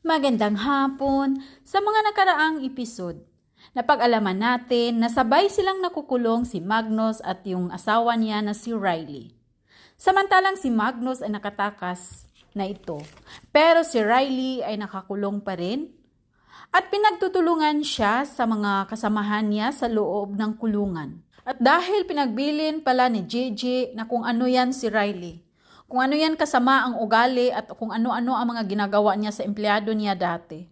Magandang hapon. Sa mga nakaraang episode, napag-alaman natin na sabay silang nakukulong si Magnus at yung asawa niya na si Riley. Samantalang si Magnus ay nakatakas na ito, pero si Riley ay nakakulong pa rin at pinagtutulungan siya sa mga kasamahan niya sa loob ng kulungan. At dahil pinagbilin pala ni JJ na kung ano yan si Riley, kung ano yan kasama ang ugali at kung ano-ano ang mga ginagawa niya sa empleyado niya dati.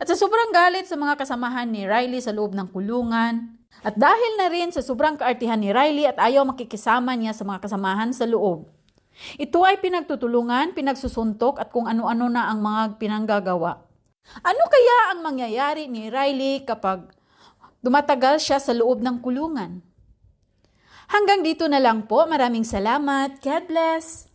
At sa sobrang galit sa mga kasamahan ni Riley sa loob ng kulungan, at dahil na rin sa sobrang kaartihan ni Riley at ayaw makikisama niya sa mga kasamahan sa loob, ito ay pinagtutulungan, pinagsusuntok at kung ano-ano na ang mga pinanggagawa. Ano kaya ang mangyayari ni Riley kapag dumatagal siya sa loob ng kulungan? Hanggang dito na lang po. Maraming salamat. God bless!